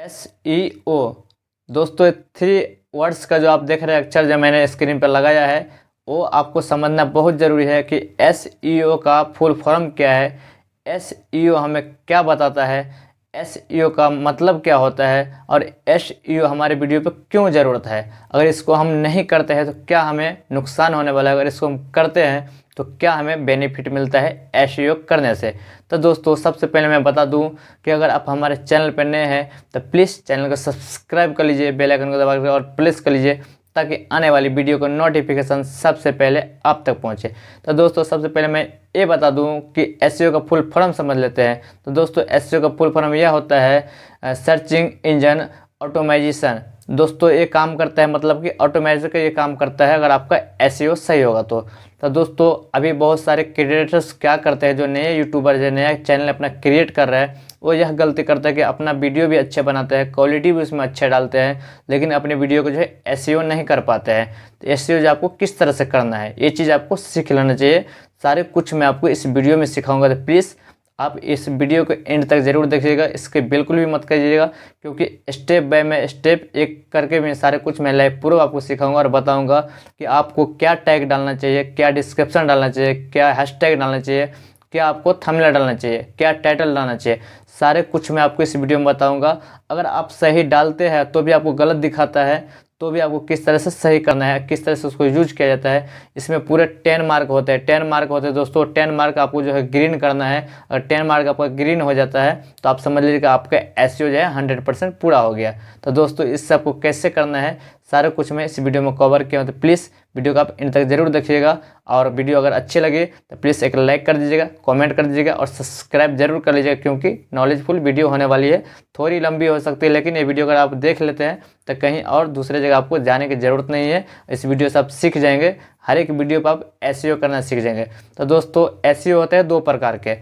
SEO दोस्तों, 3 words का जो आप देख रहे हैं अक्षर जो मैंने स्क्रीन पर लगाया है, वो आपको समझना बहुत ज़रूरी है कि SEO का फुल फॉर्म क्या है, SEO हमें क्या बताता है, SEO का मतलब क्या होता है और SEO हमारे वीडियो पे क्यों ज़रूरत है। अगर इसको हम नहीं करते हैं तो क्या हमें नुकसान होने वाला है, अगर इसको हम करते हैं तो क्या हमें बेनिफिट मिलता है SEO करने से। तो दोस्तों, सबसे पहले मैं बता दूं कि अगर आप हमारे चैनल पर नए हैं तो प्लीज़ चैनल को सब्सक्राइब कर लीजिए, बेल आइकन को दबा कर और प्रेस कर लीजिए ताकि आने वाली वीडियो का नोटिफिकेशन सबसे पहले आप तक पहुंचे। तो दोस्तों, सबसे पहले मैं ये बता दूं कि SEO का फुल फॉर्म समझ लेते हैं। तो दोस्तों, SEO का फुल फॉर्म यह होता है सर्चिंग इंजन ऑटोमाइजेशन। दोस्तों, ये काम करता है, मतलब कि ऑटोमेटिक का ये काम करता है अगर आपका SEO सही होगा तो दोस्तों, अभी बहुत सारे क्रिएटर्स क्या करते हैं, जो नए यूट्यूबर जो नया चैनल अपना क्रिएट कर रहे हैं, वो यह गलती करता है कि अपना वीडियो भी अच्छे बनाते हैं, क्वालिटी भी उसमें अच्छे डालते हैं, लेकिन अपने वीडियो को जो है SEO नहीं कर पाते हैं। तो SEO जो आपको किस तरह से करना है, ये चीज़ आपको सीख लेना चाहिए। सारे कुछ मैं आपको इस वीडियो में सिखाऊंगा, तो प्लीज़ आप इस वीडियो को एंड तक ज़रूर देखिएगा, इसके बिल्कुल भी मत करिएगा, क्योंकि स्टेप बाय मैं स्टेप एक करके मैं सारे कुछ मैं लाइव प्रूफ आपको सिखाऊंगा और बताऊंगा कि आपको क्या टैग डालना चाहिए, क्या डिस्क्रिप्शन डालना चाहिए, क्या हैशटैग डालना चाहिए, क्या आपको थंबनेल डालना चाहिए, क्या टाइटल डालना चाहिए। सारे कुछ मैं आपको इस वीडियो में बताऊंगा। अगर आप सही डालते हैं तो भी आपको गलत दिखाता है, तो भी आपको किस तरह से सही करना है, किस तरह से उसको यूज किया जाता है। इसमें पूरे 10 मार्क होते हैं, 10 मार्क होते हैं दोस्तों। 10 मार्क आपको जो है ग्रीन करना है। अगर 10 मार्क आपका ग्रीन हो जाता है तो आप समझ लीजिए कि आपका SEO जो है 100% पूरा हो गया। तो दोस्तों, इससे आपको कैसे करना है सारा कुछ मैं इस वीडियो में कवर किया हूँ। तो प्लीज़ वीडियो को आप इन तक जरूर देखिएगा, और वीडियो अगर अच्छी लगे तो प्लीज़ एक लाइक कर दीजिएगा, कमेंट कर दीजिएगा और सब्सक्राइब जरूर कर लीजिएगा, क्योंकि नॉलेजफुल वीडियो होने वाली है। थोड़ी लंबी हो सकती है, लेकिन ये वीडियो अगर आप देख लेते हैं तो कहीं और दूसरे जगह आपको जाने की ज़रूरत नहीं है। इस वीडियो से आप सीख जाएंगे, हर एक वीडियो पर आप SEO करना सीख जाएंगे। तो दोस्तों, SEO होते हैं 2 प्रकार के,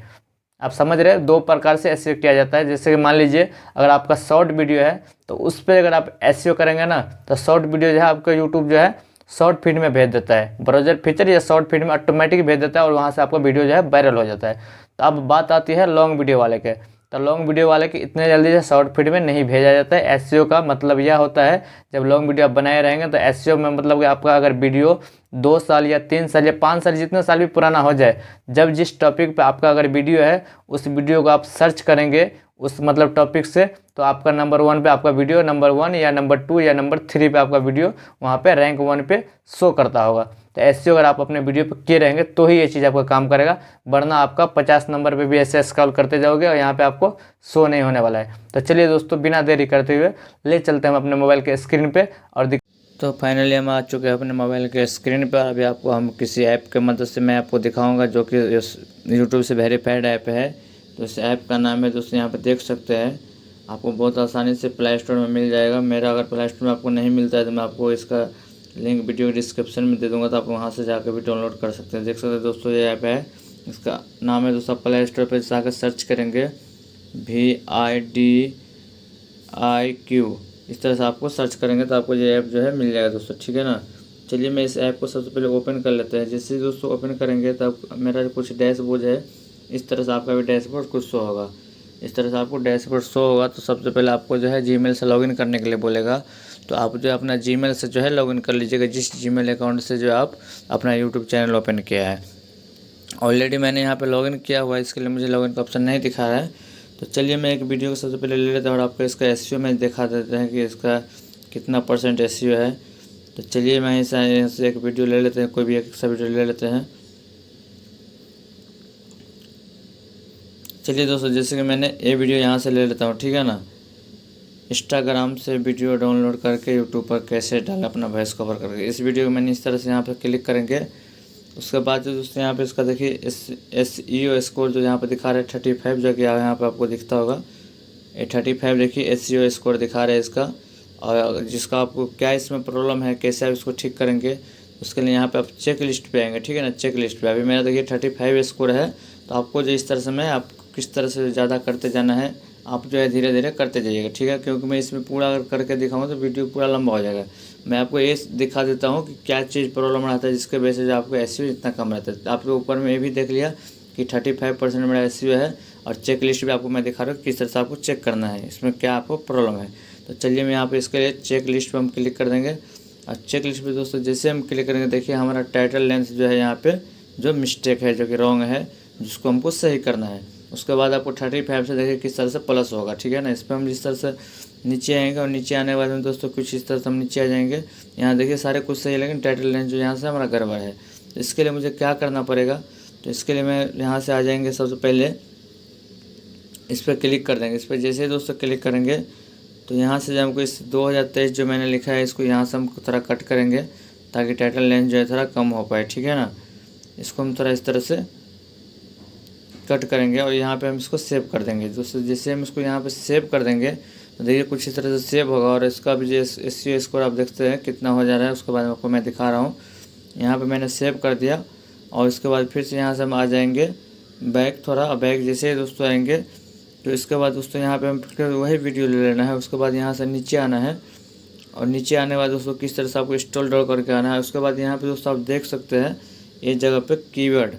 आप समझ रहे हैं, 2 प्रकार से SEO किया जाता है। जैसे कि मान लीजिए अगर आपका शॉर्ट वीडियो है तो उस पर अगर आप SEO करेंगे ना, तो शॉर्ट वीडियो जो है आपका यूट्यूब जो है शॉर्ट फीड में भेज देता है, ब्राउजर फीचर या शॉर्ट फीड में ऑटोमेटिक भेज देता है, और वहाँ से आपका वीडियो जो है वायरल हो जाता है। तो अब बात आती है लॉन्ग वीडियो वाले के। तो लॉन्ग वीडियो वाले के इतने जल्दी से शॉर्ट फीड में नहीं भेजा जाता है। SEO का मतलब यह होता है, जब लॉन्ग वीडियो आप बनाए रहेंगे तो SEO में मतलब कि आपका अगर वीडियो 2 साल या 3 साल या 5 साल जितने साल भी पुराना हो जाए, जब जिस टॉपिक पे आपका अगर वीडियो है उस वीडियो को आप सर्च करेंगे उस मतलब टॉपिक से, तो आपका नंबर 1 पे आपका वीडियो, नंबर 1 या नंबर 2 या नंबर 3 पे आपका वीडियो वहाँ पे रैंक 1 पे शो करता होगा। तो SEO अगर आप अपने वीडियो पे किए रहेंगे तो ही ये चीज़ आपका काम करेगा, वरना आपका 50 नंबर पे भी ऐसे स्क्रॉल करते जाओगे और यहाँ पे आपको शो नहीं होने वाला है। तो चलिए दोस्तों, बिना देरी करते हुए ले चलते हैं हम अपने मोबाइल के स्क्रीन पे और तो फाइनली हम आ चुके हैं अपने मोबाइल के स्क्रीन पर। अभी आपको हम किसी ऐप के मदद से मैं आपको दिखाऊंगा, जो कि यूट्यूब से वेरीफाइड ऐप है। तो इस ऐप का नाम है दोस्तों, यहाँ पे देख सकते हैं, आपको बहुत आसानी से प्ले स्टोर में मिल जाएगा। मेरा अगर प्ले स्टोर में आपको नहीं मिलता है तो मैं आपको इसका लिंक वीडियो डिस्क्रिप्शन में दे दूँगा, तो आप वहाँ से जाकर भी डाउनलोड कर सकते हैं। देख सकते हैं दोस्तों, ये ऐप है, इसका नाम है दोस्तों, प्ले स्टोर पर जाकर सर्च करेंगे VIDIQ, इस तरह से आपको सर्च करेंगे तो आपको ये ऐप जो है मिल जाएगा दोस्तों, ठीक है ना। चलिए मैं इस ऐप को सबसे पहले ओपन कर लेते हैं। जैसे दोस्तों ओपन करेंगे तब मेरा कुछ डैशबोर्ड है, इस तरह से आपका भी डैशबोर्ड कुछ शो होगा। इस तरह से आपको डैशबोर्ड शो होगा। तो सबसे पहले आपको जो है जीमेल से लॉगिन करने के लिए बोलेगा, तो आप जो है अपना जीमेल से जो है लॉगिन कर लीजिएगा, जिस जीमेल अकाउंट से जो आप अपना यूट्यूब चैनल ओपन किया है। ऑलरेडी मैंने यहाँ पर लॉगिन किया हुआ है, इसके लिए मुझे लॉगिन का ऑप्शन नहीं दिखा रहा है। तो चलिए मैं एक वीडियो को सबसे पहले ले लेते हैं और आपको इसका SEO में दिखा देते हैं कि इसका कितना % SEO है। तो चलिए मैं यहाँ से एक वीडियो ले लेते हैं, कोई भी एक सा वीडियो ले लेते हैं। चलिए दोस्तों, जैसे कि मैंने ये वीडियो यहाँ से ले लेता हूँ, ठीक है ना। इंस्टाग्राम से वीडियो डाउनलोड करके यूट्यूब पर कैसे डालें अपना वॉइस कवर करके, इस वीडियो को मैंने इस तरह से यहाँ पर क्लिक करेंगे। उसके बाद जो दोस्तों यहाँ पे इसका देखिए SEO स्कोर जो यहाँ पे दिखा रहा है 35, जो कि यहाँ पे आपको दिखता होगा, ये 35 देखिए SEO स्कोर दिखा रहा है इसका। और जिसका आपको क्या इसमें प्रॉब्लम है, कैसे आप इसको ठीक करेंगे, उसके लिए यहाँ पे आप चेक लिस्ट पे आएंगे, ठीक है ना। चेक लिस्ट पे अभी मेरा देखिए 35 स्कोर है, तो आपको जो इस तरह से मैं आप किस तरह से ज़्यादा करते जाना है, आप जो है धीरे धीरे करते जाइएगा, ठीक है। क्योंकि मैं इसमें पूरा अगर करके दिखाऊँ तो वीडियो पूरा लंबा हो जाएगा। मैं आपको ये दिखा देता हूँ कि क्या चीज़ प्रॉब्लम रहता है जिसके वजह से आपको SEO इतना कम रहता है। आपके ऊपर में ये भी देख लिया कि 35% मेरा SEO है, और चेक लिस्ट भी आपको मैं दिखा रहा हूँ किस तरह से आपको चेक करना है, इसमें क्या आपको प्रॉब्लम है। तो चलिए मैं यहाँ पे इसके लिए चेक लिस्ट पर हम क्लिक कर देंगे। और चेक लिस्ट पर दोस्तों जैसे हम क्लिक करेंगे, देखिए हमारा टाइटल लेंथ जो है यहाँ पे जो मिस्टेक है, जो कि रॉन्ग है, जिसको हमको सही करना है। उसके बाद आपको 35 से देखिए किस तरह से प्लस होगा, ठीक है ना। इस पर हम जिस तरह से नीचे आएंगे और नीचे आने के बाद में दोस्तों कुछ इस तरह से हम नीचे आ जाएंगे। यहाँ देखिए सारे कुछ सही है, लेकिन टाइटल लेंथ जो यहाँ से हमारा गड़बड़ है। तो इसके लिए मुझे क्या करना पड़ेगा, तो इसके लिए मैं यहाँ से आ जाएंगे, सबसे पहले इस पर क्लिक कर देंगे। इस पर जैसे ही दोस्तों क्लिक करेंगे तो यहाँ से जो हमको इस 2023 जो मैंने लिखा है इसको यहाँ से हम थोड़ा कट करेंगे, ताकि टाइटल लेंथ जो है थोड़ा कम हो पाए, ठीक है ना। इसको हम थोड़ा इस तरह से कट करेंगे और यहाँ पे हम इसको सेव कर देंगे। दोस्तों जैसे हम इसको यहाँ पे सेव कर देंगे तो देखिए कुछ इस तरह से सेव होगा। और इसका भी जो SEO स्कोर आप देखते हैं कितना हो जा रहा है, उसके बाद आपको मैं दिखा रहा हूँ। यहाँ पे मैंने सेव कर दिया और इसके बाद फिर से यहाँ से हम आ जाएंगे बैक, थोड़ा बैक जैसे ही दोस्तों आएंगे तो इसके बाद दोस्तों यहाँ पे हम फिर वही वीडियो ले लेना है। उसके बाद यहाँ से नीचे आना है और नीचे आने के बाद दोस्तों किस तरह से आपको स्क्रॉल डाउन करके आना है। उसके बाद यहाँ पे दोस्तों आप देख सकते हैं ये जगह पे कीवर्ड,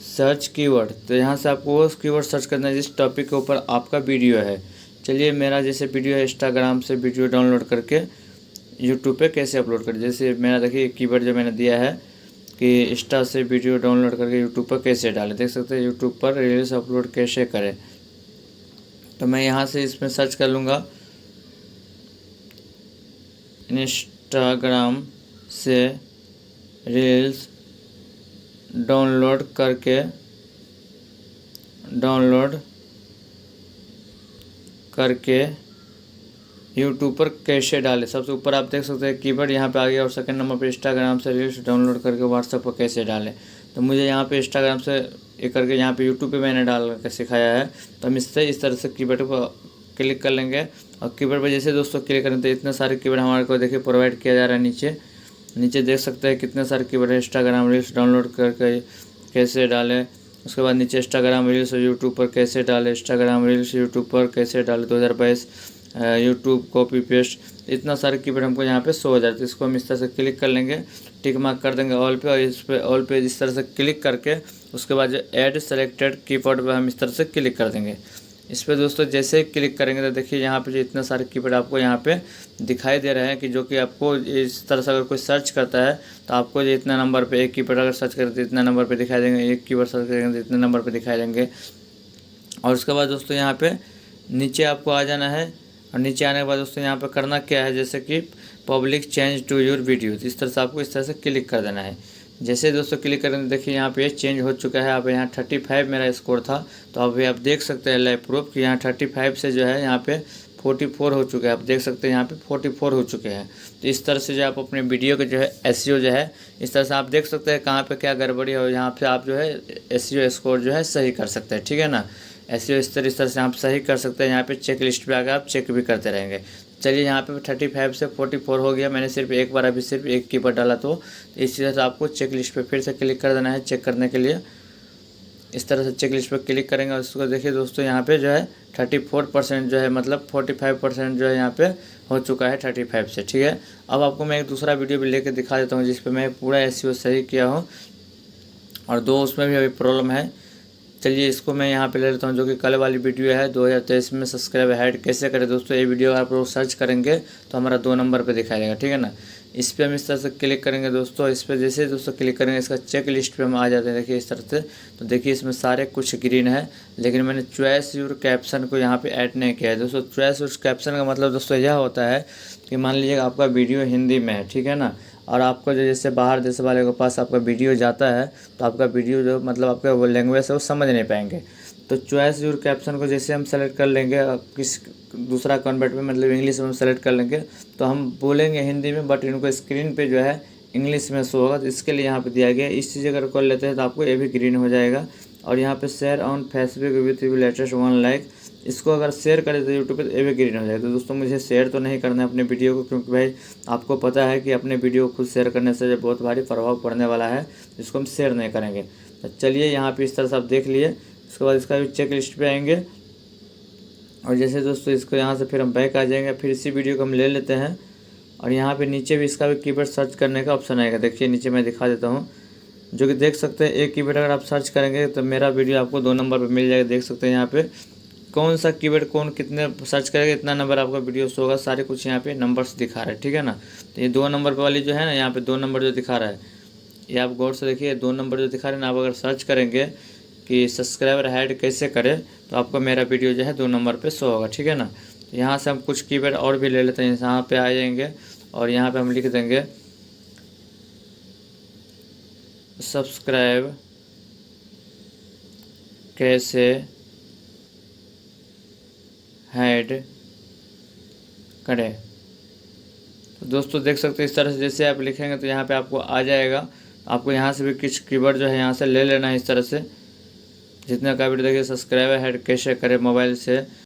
सर्च कीवर्ड, तो यहाँ से आपको वो कीवर्ड सर्च करना है जिस टॉपिक के ऊपर आपका वीडियो है। चलिए मेरा जैसे वीडियो है इंस्टाग्राम से वीडियो डाउनलोड करके यूट्यूब पे कैसे अपलोड करें, जैसे मेरा देखिए कीवर्ड जो मैंने दिया है कि इंस्टा से वीडियो डाउनलोड करके यूट्यूब पर कैसे डालें, देख सकते हैं यूट्यूब पर रील्स अपलोड कैसे करें। तो मैं यहाँ से इसमें सर्च कर लूँगा इंस्टाग्राम से रील्स डाउनलोड करके यूट्यूब पर कैसे डालें। सबसे ऊपर आप देख सकते हैं कीवर्ड यहाँ पे आ गया और सेकंड नंबर पे इंस्टाग्राम से रील्स डाउनलोड करके व्हाट्सएप पर कैसे डालें। तो मुझे यहाँ पे इंस्टाग्राम से ये करके यहाँ पे यूट्यूब पे मैंने डाल कर सिखाया है। तो हम इससे इस तरह से कीवर्ड पर क्लिक कर लेंगे और कीवर्ड पर जैसे दोस्तों क्लिक करें तो इतने सारे कीवर्ड हमारे को देखिए प्रोवाइड किया जा रहा है। नीचे देख सकते हैं कितने सारे कीवर्ड है, इंस्टाग्राम रील्स डाउनलोड करके कैसे डालें। उसके बाद नीचे इंस्टाग्राम रील्स यूट्यूब पर कैसे डालें, इंस्टाग्राम रील्स यूट्यूब पर कैसे डालें 2022, यूट्यूब कॉपी पेस्ट, इतना सारे कीवर्ड हमको यहाँ पे शो हो जाते हैं। इसको हम इस तरह से क्लिक कर लेंगे, टिक मार्क कर देंगे ऑल पे, और इस पे ऑल पे इस तरह से क्लिक करके उसके बाद जो ऐड सेलेक्टेड कीवर्ड पे हम इस तरह से क्लिक कर देंगे। इस पर दोस्तों जैसे ही क्लिक करेंगे तो देखिए यहाँ पे जो इतने सारे कीवर्ड आपको यहाँ पे दिखाई दे रहे हैं कि जो कि आपको इस तरह से अगर कोई सर्च करता है तो आपको जो इतना नंबर पे एक कीवर्ड अगर सर्च करें तो इतना नंबर पे दिखाई देंगे, एक कीवर्ड सर्च करेंगे तो इतने नंबर पे दिखाई देंगे। और उसके बाद दोस्तों यहाँ पे नीचे आपको आ जाना है और नीचे आने के बाद दोस्तों यहाँ पे करना क्या है, जैसे कि public change to your video, इस तरह से आपको इस तरह से क्लिक कर देना है। जैसे दोस्तों क्लिक करेंगे देखिए यहाँ पे चेंज हो चुका है। अब यहाँ 35 मेरा स्कोर था, तो अभी आप देख सकते हैं लाइव प्रूफ कि यहाँ 35 से जो है यहाँ पे 44 हो चुका है। आप देख सकते हैं यहाँ पे 44 हो चुके हैं। तो इस तरह से जो आप अपने वीडियो के जो है SEO जो है इस तरह से आप देख सकते हैं कहाँ पे क्या गड़बड़ी है और यहाँ पे आप जो है SEO स्कोर जो है सही कर सकते हैं, ठीक है ना। SEO इस तरह से आप सही कर सकते हैं। यहाँ पे चेक लिस्ट पे आकर आप चेक भी करते रहेंगे। चलिए यहाँ पे 35 से 44 हो गया। मैंने सिर्फ एक बार अभी सिर्फ एक कीवर्ड डाला, तो इस तरह से आपको चेक लिस्ट पे फिर से क्लिक कर देना है चेक करने के लिए। इस तरह से चेक लिस्ट पर क्लिक करेंगे और उसको देखिए दोस्तों यहाँ पे जो है 34% जो है, मतलब 45% जो है यहाँ पे हो चुका है 35 से, ठीक है। अब आपको मैं एक दूसरा वीडियो भी लेके दिखा देता हूँ जिस पर मैं पूरा SEO सही किया हूँ और 2 उसमें भी अभी प्रॉब्लम है। चलिए इसको मैं यहाँ पे ले लेता हूँ, जो कि कल वाली वीडियो है 2023 में सब्सक्राइब ऐड कैसे करें। दोस्तों ये वीडियो आप लोग सर्च करेंगे तो हमारा 2 नंबर पे दिखाई देगा, ठीक है ना। इस पर हम इस तरह से क्लिक करेंगे दोस्तों। इस पर जैसे दोस्तों क्लिक करेंगे इसका चेक लिस्ट पे हम आ जाते हैं, देखिए इस तरह से। तो देखिए इसमें सारे कुछ ग्रीन है, लेकिन मैंने चॉइस योर कैप्शन को यहाँ पे ऐड नहीं किया है। दोस्तों चॉइस योर कैप्शन का मतलब दोस्तों यह होता है कि मान लीजिए आपका वीडियो हिंदी में है, ठीक है ना, और आपको जो जैसे बाहर देश वाले के पास आपका वीडियो जाता है तो आपका वीडियो जो मतलब आपका वो लैंग्वेज है वो समझ नहीं पाएंगे। तो चॉइस योर कैप्शन को जैसे हम सेलेक्ट कर लेंगे किस दूसरा कन्वर्ट में, मतलब इंग्लिश में हम सेलेक्ट कर लेंगे तो हम बोलेंगे हिंदी में, बट इनको स्क्रीन पे जो है इंग्लिश में शो होगा। तो इसके लिए यहाँ पे दिया गया इस चीज़ अगर कर लेते हैं तो आपको ये भी ग्रीन हो जाएगा। और यहाँ पे share on Facebook with latest 1 like, इसको अगर शेयर करें तो यूट्यूब पे तो ये भी ग्रीन हो जाएगा। तो दोस्तों मुझे शेयर तो नहीं करना है अपने वीडियो को, क्योंकि भाई आपको पता है कि अपने वीडियो को खुद शेयर करने से जो बहुत भारी प्रभाव पड़ने वाला है, जिसको हम शेयर नहीं करेंगे। तो चलिए यहाँ पे इस तरह से आप देख लिए। उसके बाद इसका भी चेक लिस्ट पे आएंगे और जैसे दोस्तों इसको यहाँ से फिर हम बैक आ जाएंगे। फिर इसी वीडियो को हम ले लेते हैं और यहाँ पे नीचे भी इसका भी कीवर्ड सर्च करने का ऑप्शन आएगा। देखिए नीचे मैं दिखा देता हूँ, जो कि देख सकते हैं एक कीवर्ड अगर आप सर्च करेंगे तो मेरा वीडियो आपको 2 नंबर पर मिल जाएगा। देख सकते हैं यहाँ पे कौन सा कीवर्ड कौन कितने सर्च करेगा इतना नंबर आपका वीडियो शो होगा। सारे कुछ यहाँ पे नंबर्स दिखा रहा है, ठीक है ना। तो ये 2 नंबर वाली जो है ना, यहाँ पे 2 नंबर जो दिखा रहा है, ये आप गौर से देखिए 2 नंबर जो दिखा रहे हैं ना, आप अगर सर्च करेंगे कि सब्सक्राइबर ऐड कैसे करें तो आपको मेरा वीडियो जो है 2 नंबर पे शो होगा, ठीक है ना। तो यहाँ से हम कुछ कीवर्ड और भी ले लेते हैं। यहाँ पे आ जाएंगे और यहाँ पे हम लिख देंगे सब्सक्राइब कैसे ऐड करें। तो दोस्तों देख सकते हैं इस तरह से जैसे आप लिखेंगे तो यहाँ पे आपको आ जाएगा। आपको यहाँ से भी कुछ कीवर्ड जो है यहाँ से ले लेना है इस तरह से। जितने का वीडियो देखिए सब्सक्राइबर ऐड कैसे करें मोबाइल से।